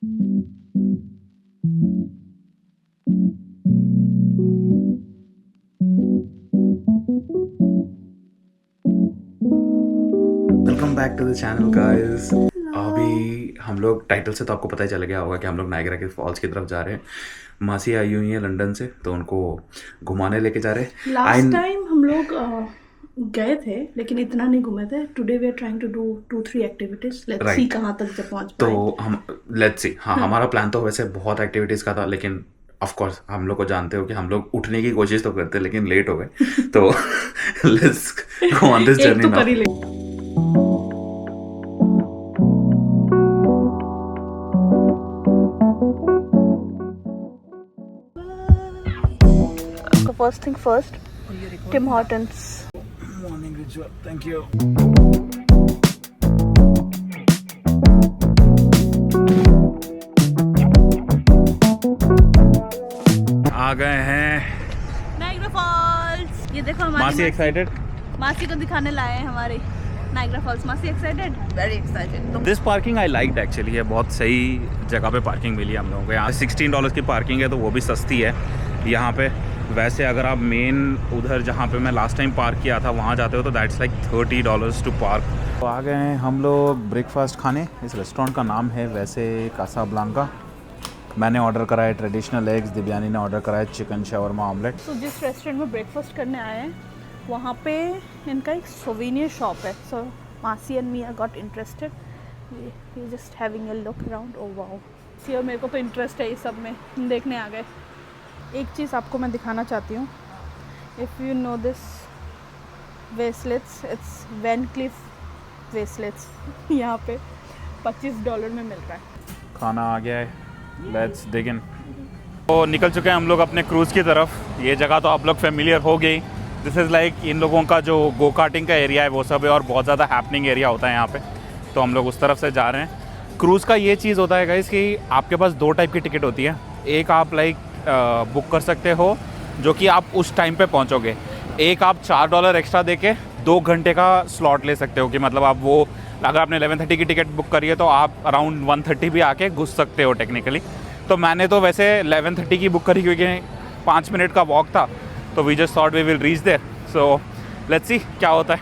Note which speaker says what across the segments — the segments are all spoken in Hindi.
Speaker 1: Welcome back to the channel guys. अभी हम लोग टाइटल से तो आपको पता ही चल गया होगा कि हम लोग नायग्रा के फॉल्स की तरफ जा रहे हैं। मासी आई हुई है लंदन से, तो उनको घुमाने लेके जा रहे हैं।
Speaker 2: लास्ट टाइम हम लोग गए थे लेकिन इतना नहीं घूमे थे। Today we are trying to do 2-3 activities. Let's see कहाँ तक जब पहुँच पाए।
Speaker 1: तो हम लेट्स सी। हाँ, हमारा प्लान तो वैसे बहुत एक्टिविटीज़ का था, लेकिन ऑफ कोर्स हम लोग को जानते हो कि हम लोग उठने की कोशिश तो करते लेकिन लेट हो गए। तो let's go on this journey now.
Speaker 2: First thing first, Tim Hortons
Speaker 1: morning ritual. Thank you. आ गए हैं
Speaker 2: नायग्रा फॉल्स। ये देखो हमारी
Speaker 1: मासी एक्साइटेड।
Speaker 2: मासी को दिखाने लाए हैं हमारे नायग्रा फॉल्स। मासी excited? Very excited.
Speaker 1: This parking I liked actually. ये बहुत सही जगह पे पार्किंग मिली हम लोगों को। यहाँ $16 की पार्किंग है, तो वो भी सस्ती है यहाँ पे। वैसे अगर आप मेन उधर जहाँ पे मैं लास्ट टाइम पार्क किया था वहाँ जाते हो तो दैट्स लाइक $30 टू पार्क। तो आ गए हैं हम लोग ब्रेकफास्ट खाने। इस रेस्टोरेंट का नाम है वैसे कासाब्लांका। मैंने ऑर्डर करा है ट्रेडिशनल एग्स, दिव्यानी ने ऑर्डर करा है चिकन शावरमा ऑमलेट।
Speaker 2: तो जिस रेस्टोरेंट में ब्रेकफास्ट करने आए हैं वहाँ पे इनका एक सोवेनियर शॉप है। सो मासी and me got interested. We just having a look around. Oh wow. See और मेरे को तो इंटरेस्ट है इस सब में, हम देखने आ गए। एक चीज़ आपको मैं दिखाना चाहती हूँ। If you know this bracelets, it's Van Cleef bracelets. यहाँ पे $25 में मिल रहा है।
Speaker 1: खाना आ गया है, लेट्स डिग इन। तो निकल चुके हैं हम लोग अपने क्रूज़ की तरफ। ये जगह तो आप लोग फेमिलियर हो गई। दिस इज़ लाइक इन लोगों का जो गो कार्टिंग का एरिया है वो सब है, और बहुत ज़्यादा हैपनिंग एरिया होता है यहाँ पे। तो हम लोग उस तरफ से जा रहे हैं। क्रूज़ का ये चीज़ होता है गाइस कि आपके पास 2 टाइप की टिकट होती है। एक आप लाइक बुक कर सकते हो जो कि आप उस टाइम पे पहुंचोगे। एक आप $4 एक्स्ट्रा देके 2 घंटे का स्लॉट ले सकते हो कि मतलब आप वो, अगर आपने 11:30 की टिकट बुक करी है तो आप अराउंड 1:30 भी आके घुस सकते हो टेक्निकली। तो मैंने तो वैसे 11:30 की बुक करी क्योंकि 5 मिनट का वॉक था, तो we just thought we will reach there. So let's see क्या होता है।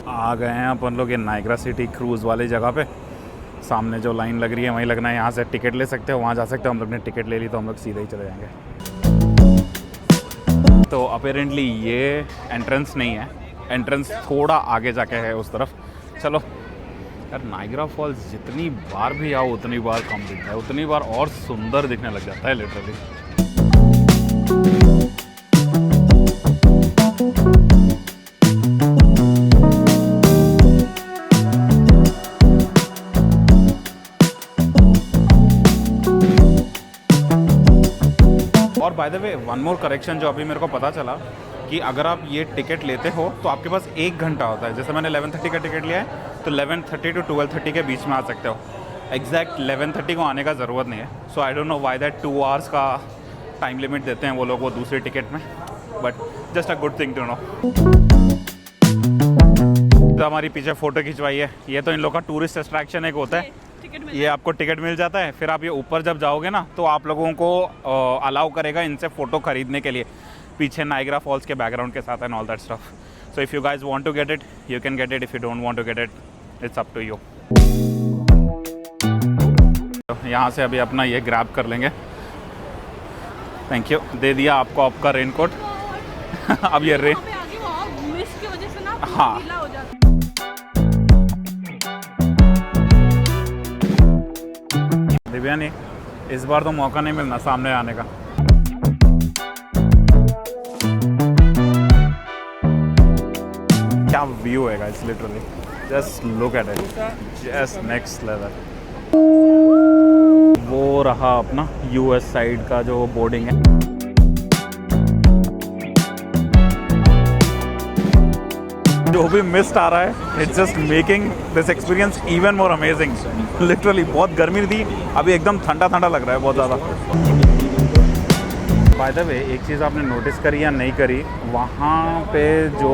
Speaker 1: आ गए हैं अपन लोग ये नायग्रा सिटी क्रूज़ वाली जगह पे। सामने जो लाइन लग रही है वहीं लगना है। यहाँ से टिकट ले सकते हो, वहाँ जा सकते हो। हम लोग ने टिकट ले ली तो हम लोग सीधे ही चले जाएंगे। तो अपेरेंटली ये एंट्रेंस नहीं है, एंट्रेंस थोड़ा आगे जाके है उस तरफ। चलो यार, नायग्रा फॉल्स जितनी बार भी आओ उतनी बार कम दिखता है, उतनी बार और सुंदर दिखने लग जाता है लिटरली। और by the way one more correction जो अभी मेरे को पता चला कि अगर आप ये टिकट लेते हो तो आपके पास 1 घंटा होता है। जैसे मैंने 11:30 का टिकट लिया है तो 11:30 टू 12:30 के बीच में आ सकते हो। एग्जैक्ट 11:30 को आने का ज़रूरत नहीं है। So I don't know why that 2 hours का टाइम लिमिट देते हैं वो लोग वो दूसरी टिकट में, but just a good thing to know. तो हमारी पीछे फ़ोटो खिंचवाई है। ये तो इन लोग का टूरिस्ट अट्रैक्शन एक होता है। ये आपको टिकट मिल जाता है, फिर आप ये ऊपर जब जाओगे ना तो आप लोगों को अलाउ करेगा इनसे फ़ोटो ख़रीदने के लिए पीछे नायग्रा फॉल्स के बैकग्राउंड के साथ and all that stuff. So if you guys want to get it you can get it, if you don't want to get it it's up to you. यहाँ से अभी अपना ये ग्रैब कर लेंगे। Thank you. दे दिया आपको आपका रेनकोट। अब ये रेन हाँ दिव्या नहीं, इस बार तो मौका नहीं मिलना सामने आने का। क्या व्यू है guys, literally just look at it, just next level. वो रहा अपना यूएस साइड का जो बोर्डिंग है। जो जो भी मिस्ट आ रहा है it's just making this experience even more amazing. Literally बहुत गर्मी थी, अभी एकदम ठंडा ठंडा लग रहा है बहुत ज़्यादा। बाय द वे एक चीज़ आपने नोटिस करी या नहीं करी, वहाँ पे जो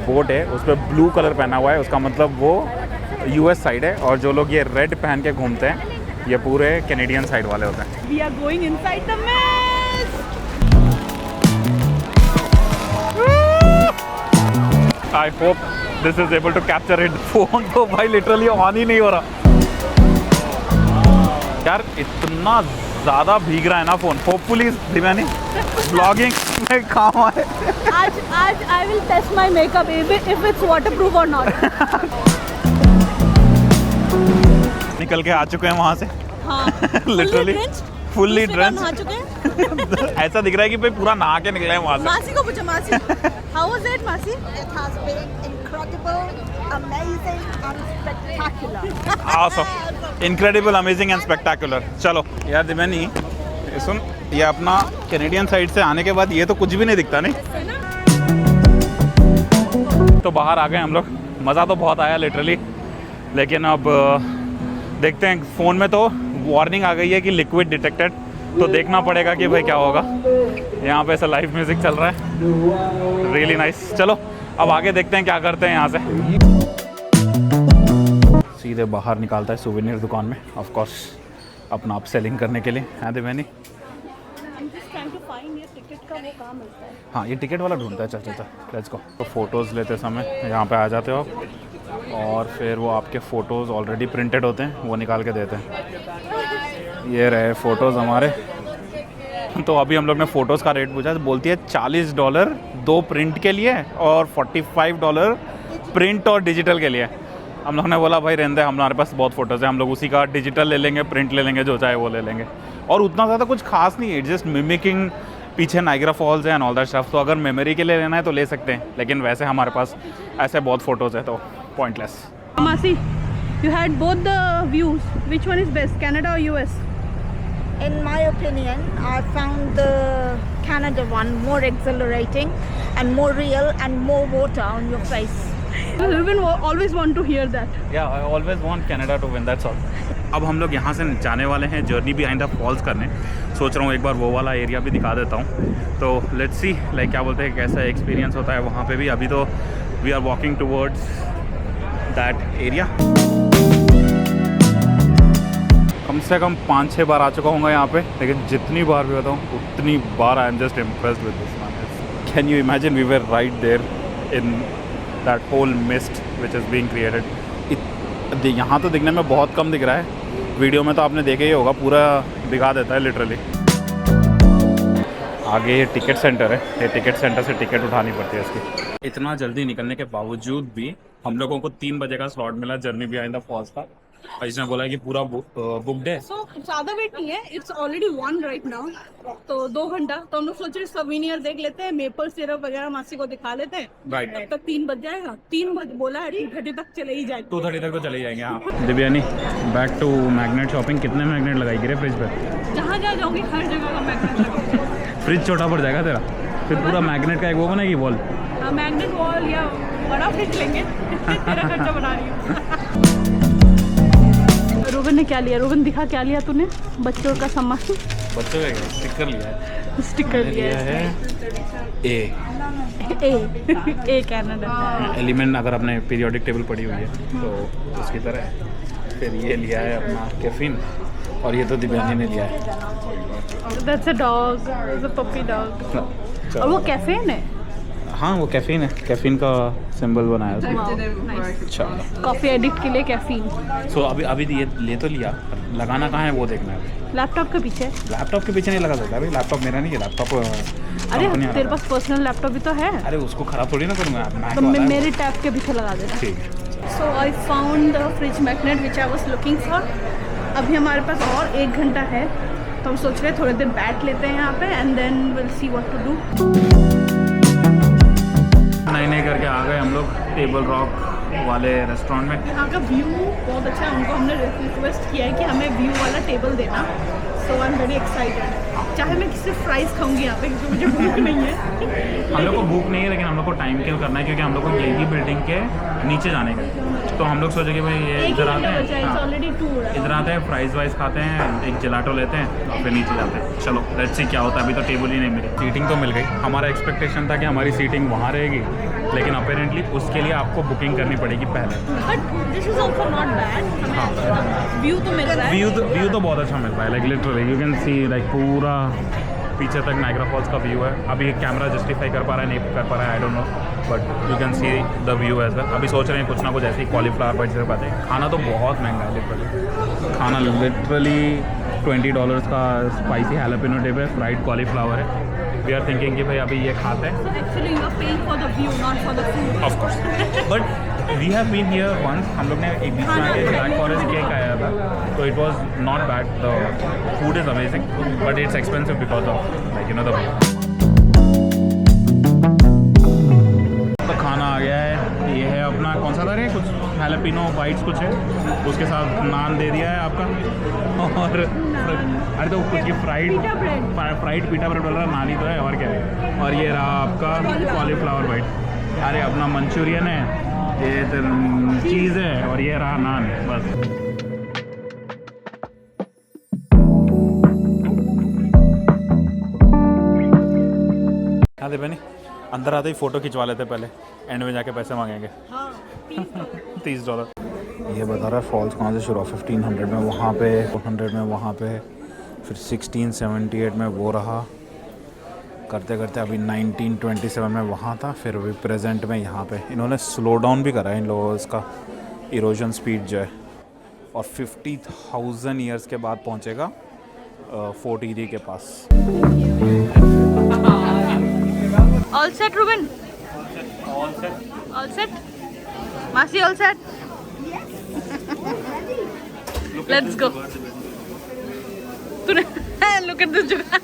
Speaker 1: बोट है उस पर ब्लू कलर पहना हुआ है, उसका मतलब वो यूएस साइड है, और जो लोग ये रेड पहन के घूमते हैं ये पूरे कैनेडियन साइड वाले होते हैं।
Speaker 2: We are going inside the mess.
Speaker 1: I hope this is able to capture it. Phone तो भाई लिटरली ऑन ही नहीं हो रहा यार, इतना ज़्यादा भीग रहा है ना फ़ोन। होपफुली दिव्यानी ब्लॉगिंग में काम आए।
Speaker 2: आज I will test my makeup if it's waterproof or not.
Speaker 1: निकल के आ चुके हैं वहाँ से।
Speaker 2: हाँ,
Speaker 1: लिटरली फुल्ली ड्रेंच।
Speaker 2: नहा चुके हैं।
Speaker 1: ऐसा दिख रहा है कि भाई पूरा नहा के निकले हैं वहाँ से।
Speaker 2: मासी को पूछो, मासी how was it, मासी?
Speaker 3: It has been incredible, amazing and spectacular.
Speaker 1: Awesome, incredible, amazing and spectacular। चलो यार दिव्यानी सुन, ये अपना कैनेडियन साइड से आने के बाद ये तो कुछ भी नहीं दिखता नहीं। तो बाहर आ गए हम लोग, मज़ा तो बहुत आया लिटरली, लेकिन अब देखते हैं। फ़ोन में तो वार्निंग आ गई है कि लिक्विड डिटेक्टेड, तो देखना पड़ेगा कि भाई क्या होगा। यहाँ पे ऐसा लाइव म्यूज़िक चल रहा है, रियली नाइस। चलो अब आगे देखते हैं क्या करते हैं यहाँ से। सीधे बाहर निकालता है सुवेनियर दुकान में, ऑफ कोर्स अपना आप सेलिंग करने के लिए। हाँ देवयानी,
Speaker 2: टिकट का वो काम मिलता है।
Speaker 1: हाँ ये टिकट वाला ढूंढता है। चल चल चल लेट्स गो। तो फ़ोटोज़ लेते समय यहाँ पे आ जाते हो आप, और फिर वो आपके फ़ोटोज़ ऑलरेडी प्रिंटेड होते हैं, वो निकाल के देते हैं। ये रहे फ़ोटोज़ हमारे। तो अभी हम लोग ने फ़ोटोज़ का रेट पूछा, तो बोलती है $40 2 प्रिंट के लिए और $45 प्रिंट और डिजिटल के लिए। हम लोग ने बोला भाई रहने दे, हमारे पास बहुत फ़ोटोज़ हैं, हम लोग उसी का डिजिटल ले लेंगे, प्रिंट ले लेंगे, जो चाहे वो ले लेंगे। और उतना ज़्यादा कुछ खास नहीं है, जस्ट मिमिकिंग पीछे नाइग्रा फॉल्स है एंड ऑल दैट स्टफ। तो अगर मेमोरी के लिए लेना है तो ले सकते हैं, लेकिन वैसे हमारे पास ऐसे बहुत फ़ोटोज़ हैं तो पॉइंटलेस।
Speaker 2: मासी, you had both the views. Which one is best, Canada or US?
Speaker 3: In my opinion, I found the Canada one more exhilarating and more real and more water on your face.
Speaker 2: Ruben always want to hear that.
Speaker 1: Yeah, I always want Canada to win, that's all. अब हम लोग यहाँ से जाने वाले हैं जर्नी बिहाइंड द फॉल्स करने। सोच रहा हूँ एक बार वो वाला एरिया भी दिखा देता हूँ। तो लेट्स सी लाइक क्या बोलते हैं, कैसा एक्सपीरियंस होता है वहाँ पे भी। अभी तो we are walking towards that area. कम से कम 5-6 बार आ चुका हूँ यहाँ पे, लेकिन जितनी बार भी बताऊँ उतनी बार I am just impressed with this. Can you imagine, we were right there in that whole mist which is being created. यहाँ तो दिखने में बहुत कम दिख रहा है, वीडियो में तो आपने देखा ही होगा, पूरा दिखा देता है लिटरली। आगे ये टिकट सेंटर है, ये टिकट सेंटर से टिकट उठानी पड़ती है इसकी। इतना जल्दी निकलने के बावजूद भी हम लोगों को 3 बजे का स्लॉट मिला जर्नी बिहाइंड द फॉल्स का। इसने बोला कि पूरा बुकड है।
Speaker 2: So ज़्यादा वेट नहीं है, इट्स ऑलरेडी 1 राइट नाउ, तो 2 घंटा। तो हम लोग सोच रहे सवीनियर देख लेते हैं, मेपल सिरप वगैरह मासी को दिखा लेते हैं।
Speaker 1: राइट,
Speaker 2: तब तक 3 बज जाएगा। 3 बज बोला है, 2:30 तक चले ही जाएगा।
Speaker 1: 2:30 तक तो चले जाएंगे। हाँ Divyani, back to magnet shopping. कितने मैग्नेट लगाएगी रे फ्रिज पे?
Speaker 2: जहाँ जहाँ जाऊँगी हर जगह का मैग्नेट लगाऊंगी।
Speaker 1: फ्रिज छोटा पड़ जाएगा तेरा, फिर पूरा मैग्नेट का एक वो बनेगी वॉल।
Speaker 2: मैग्नेट वॉल या बड़ा फ्रिज लेंगे। तेरा खर्चा बना रही हूँ। रोहन ने क्या लिया? रोहन दिखा, क्या लिया तूने? बच्चों का सामान।
Speaker 1: बच्चों का स्टिकर लिया है।
Speaker 2: स्टिकर लिया
Speaker 1: है
Speaker 2: ए कनाडा।
Speaker 1: एलिमेंट अगर आपने पीरियोडिक टेबल पढ़ी हुई है तो उसकी तरह है। फिर ये लिया है अपना कैफीन, और ये तो दिव्यांगी ने लिया है।
Speaker 2: That's a dog, it's a puppy dog. और वो कैफीन है।
Speaker 1: हाँ वो कैफीन है, कैफीन का सिंबल बनाया उसने। अच्छा,
Speaker 2: कॉफ़ी एडिक्ट के लिए कैफीन।
Speaker 1: सो अभी ये ले तो लिया, लगाना कहाँ है वो देखना है।
Speaker 2: लैपटॉप के पीछे।
Speaker 1: लैपटॉप के पीछे नहीं लगा सकता अभी, लैपटॉप मेरा नहीं है, लैपटॉप
Speaker 2: अरे तेरे पास पर्सनल लैपटॉप भी तो है।
Speaker 1: अरे उसको खराब थोड़ी ना करूँगा,
Speaker 2: तो मेरे टैब के पीछे लगा देना।
Speaker 1: ठीक है।
Speaker 2: So I found the fridge magnet which I was looking for. अभी हमारे पास और 1 घंटा है, तो हम सोच रहे हैं थोड़ी देर बैठ लेते हैं यहाँ पे and then will see what to do.
Speaker 1: नए करके आ गए हम लोग टेबल रॉक वाले रेस्टोरेंट में।
Speaker 2: यहाँ का व्यू बहुत अच्छा है, उनको हमने रिक्वेस्ट किया है कि हमें व्यू वाला टेबल देना, सो आई एम वेरी एक्साइटेड। चाहे मैं सिर्फ फ्राइज़ खाऊंगी यहाँ पे क्योंकि मुझे भूख नहीं है।
Speaker 1: हम लोग को भूख नहीं है, लेकिन हम लोग को टाइम किल करना है क्योंकि हम लोग को यही बिल्डिंग के नीचे जाने का। तो हम लोग सोचे कि भाई ये इधर आते हैं,
Speaker 2: ऑलरेडी टूर
Speaker 1: इधर आते हैं, फ्राइज़ वाइज खाते हैं, एक जलाटो लेते हैं और फिर नीचे जाते हैं। चलो लेट्स सी क्या होता है। अभी तो टेबल ही नहीं मिली। सीटिंग तो मिल गई। हमारा एक्सपेक्टेशन था कि हमारी सीटिंग वहाँ रहेगी, लेकिन अपेरेंटली उसके लिए आपको बुकिंग करनी पड़ेगी पहले।
Speaker 2: But this is also not bad. हाँ, व्यू तो मिल रहा है।
Speaker 1: व्यू तो बहुत अच्छा मिल रहा है। Like literally you can C like पूरा पीछे तक नायग्रा फॉल्स का व्यू है। अभी कैमरा जस्टिफाई कर पा रहा है नहीं कर पा रहा है, I don't know, but you can see the view as well. अभी सोच रहे हैं कुछ ना कुछ ऐसे ही कॉलीफ्लावर बाइट से बातें। खाना तो बहुत महंगा है लिटरली। खाना लिटरली $20 का स्पाइसी हैलापिनो डिप है, फ्राइड कॉलीफ्लावर है। वी आर थिंकिंग कि भाई अभी ये खाते हैं।
Speaker 2: So actually you are paying for the view, not for the food.
Speaker 1: Of course, but we have been here once. हम लोग ने एक बीच में आके ब्लैक फॉरेस्ट केक आया था, तो it was not bad. The food is amazing, but it's expensive because of like you know the view. तो खाना आ गया है। ये है अपना कौन सा था रे, कुछ हैलापिनो बाइट्स कुछ है, उसके साथ नान दे दिया है आपका। और अरे तो कुछ की फ्राइड पीटा ब्रेड बोल रहा, नान ही तो है और क्या है। और ये रहा आपका कॉलीफ्लावर बाइट। अरे अपना मंचूरियन है, ये तो चीज़ है, और ये रहा नान। बस आते बनी अंदर आते ही फ़ोटो खिंचवा लेते पहले, एंड में जाके पैसे मांगेंगे। $30। ये बता रहा है फॉल्स कहाँ से शुरू हुआ। 1500 में वहाँ पे, 400 में वहाँ पे, फिर 1678 में वो रहा, करते करते अभी 1927 में वहाँ था, फिर अभी प्रेजेंट में यहाँ पे। इन्होंने स्लो डाउन भी करा है इन लोगों इसका इरोजन स्पीड जो है, और 50,000 ईयर्स के बाद पहुँचेगा फोर्ट ईरी के पास।
Speaker 2: All set, Ruben? All set? Masi, all set? Let's go. तूने look at this जगह।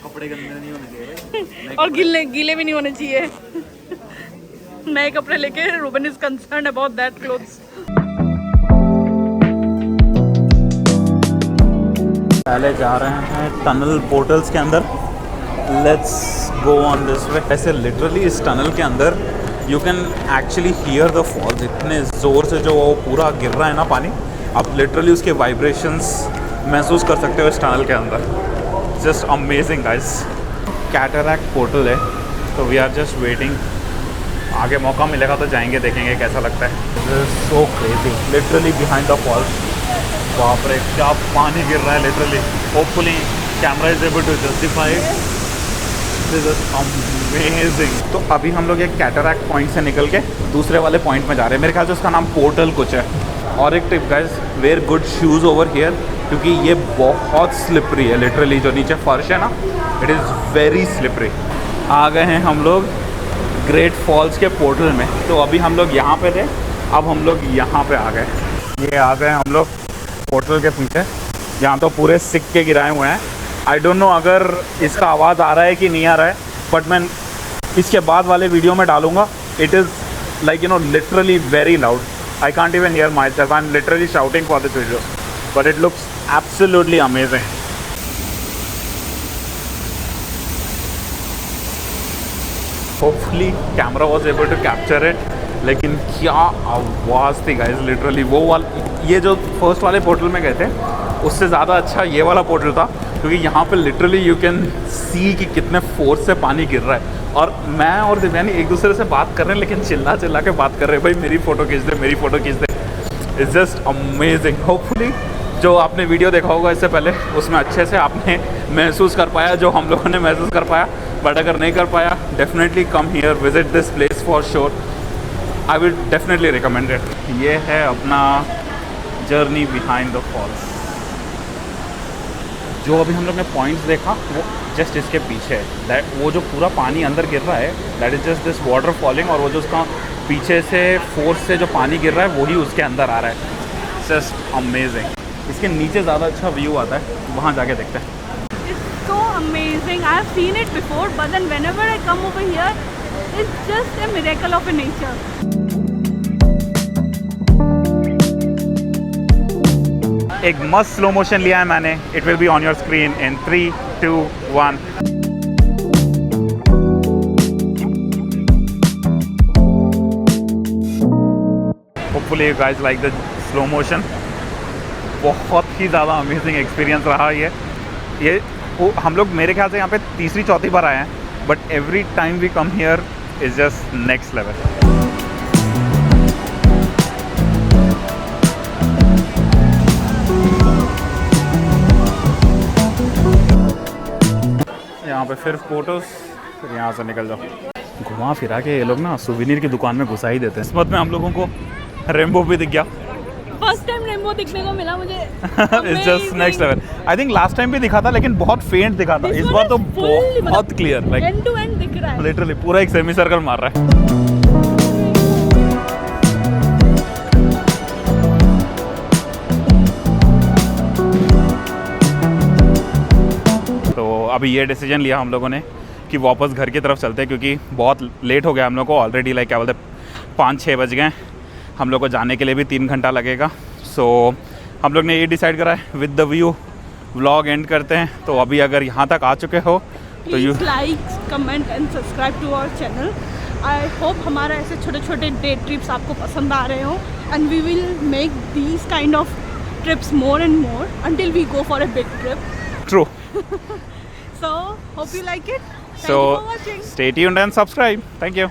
Speaker 1: कपड़े गंदे नहीं होने चाहिए
Speaker 2: और गीले भी नहीं होने चाहिए। नए कपड़े लेके Ruben is concerned about that clothes.
Speaker 1: पहले जा रहे हैं टनल पोर्टल्स के अंदर। Let's go on this way. ऐसे लिटरली इस टनल के अंदर you can actually hear the falls. इतने ज़ोर से जो वो पूरा गिर रहा है ना पानी, आप लिटरली उसके वाइब्रेशंस महसूस कर सकते हो इस टनल के अंदर। Just amazing guys. Cataract portal है, तो वी आर जस्ट वेटिंग। आगे मौका मिलेगा तो जाएंगे, देखेंगे कैसा लगता है। So crazy literally behind the falls. बाप रे क्या पानी गिर रहा है literally. Hopefully camera is able to justify. This is amazing. तो अभी हम लोग एक कैटरैक्ट पॉइंट से निकल के दूसरे वाले पॉइंट में जा रहे हैं। मेरे ख्याल से उसका नाम पोर्टल कुछ है। और एक tip guys, wear good shoes over here, क्योंकि ये बहुत स्लिपरी है लिटरली। जो नीचे फर्श है ना, इट इज़ वेरी स्लिपरी। आ गए हैं हम लोग ग्रेट फॉल्स के पोर्टल में। तो अभी हम लोग यहाँ पे थे, अब हम लोग यहाँ पे आ गए। ये आ गए हम लोग पोर्टल के पीछे, यहाँ तो पूरे सिक्के गिराए हुए हैं। आई डोंट नो अगर इसका आवाज़ आ रहा है कि नहीं आ रहा है, बट मैं इसके बाद वाले वीडियो में डालूंगा। It is like you know literally very loud. I can't even hear myself. I am literally shouting for this video, but it looks absolutely amazing. Hopefully camera was able to capture it, लेकिन क्या आवाज़ थी गाइस लिटरली। वो वाला, ये जो फर्स्ट वाले पोर्टल में गए थे उससे ज़्यादा अच्छा ये वाला पोर्टल था, क्योंकि यहाँ पे लिटरली यू कैन सी कि कितने फोर्स से पानी गिर रहा है। और मैं और दिव्यानी एक दूसरे से बात कर रहे हैं, लेकिन चिल्ला चिल्ला के बात कर रहे हैं, भाई मेरी फ़ोटो खींच दे, मेरी फ़ोटो खींच दे। It's just amazing. होपफुली जो आपने वीडियो देखा होगा इससे पहले, उसमें अच्छे से आपने महसूस कर पाया जो हम लोगों ने महसूस कर पाया। बट अगर नहीं कर पाया, definitely come here, visit this place for sure. I will definitely recommend it. ये है अपना जर्नी बिहाइंड द फॉल्स। जो अभी हम लोग ने पॉइंट्स देखा वो जस्ट इसके पीछे है। दैट वो जो पूरा पानी अंदर गिर रहा है, that is just this water falling, और वो जो उसका पीछे से फोर्स से जो पानी गिर रहा है वही उसके अंदर आ रहा है। Just amazing. इसके नीचे ज़्यादा अच्छा व्यू आता है, वहाँ जाके देखते हैं।
Speaker 2: It's so amazing. I have seen it before, but then whenever I come over here, it's just a miracle of a nature.
Speaker 1: एक मस्त स्लो मोशन लिया है मैंने. It will be on your screen in 3, 2, 1. Hopefully you guys like the slow motion. बहुत ही ज़्यादा अमेजिंग एक्सपीरियंस रहा ये हम लोग मेरे ख्याल से यहाँ पे तीसरी चौथी बार आए हैं, but every time we come here is just next level. यहाँ पे फिर फोटोज, फिर यहाँ से निकल जाओ. घुमा फिरा के ये लोग ना सुवेनिर की दुकान में घुसा ही देते हैं. किस्मत में हम लोगों को रेनबो भी दिख गया.
Speaker 2: फर्स्ट टाइम रेनबो दिखने को मिला मुझे.
Speaker 1: It's just next level. I think last time भी दिखा था लेकिन बहुत फेंट दिखा था. इस बार तो बहुत clear, like
Speaker 2: end to end दिख रहा है.
Speaker 1: लिटरली पूरा एक सेमी सर्कल मार रहा है. तो अभी ये डिसीजन लिया हम लोगों ने कि वापस घर की तरफ चलते हैं, क्योंकि बहुत लेट हो गया हम लोग को ऑलरेडी. लाइक क्या बोलते 5-6 बज गए. हम लोग को जाने के लिए भी 3 घंटा लगेगा. सो हम लोग ने ये डिसाइड करा है with the view vlog and करते हैं. तो अभी अगर यहाँ तक आ चुके हो तो you
Speaker 2: like, comment and subscribe to our channel. I hope हमारा ऐसे छोटे छोटे डे ट्रिप्स आपको पसंद आ रहे हो, and we will make these kind of trips more and more until we go for a big trip.
Speaker 1: True.
Speaker 2: So hope you like it. Thank
Speaker 1: So
Speaker 2: you for watching.
Speaker 1: stay tuned and subscribe. Thank you.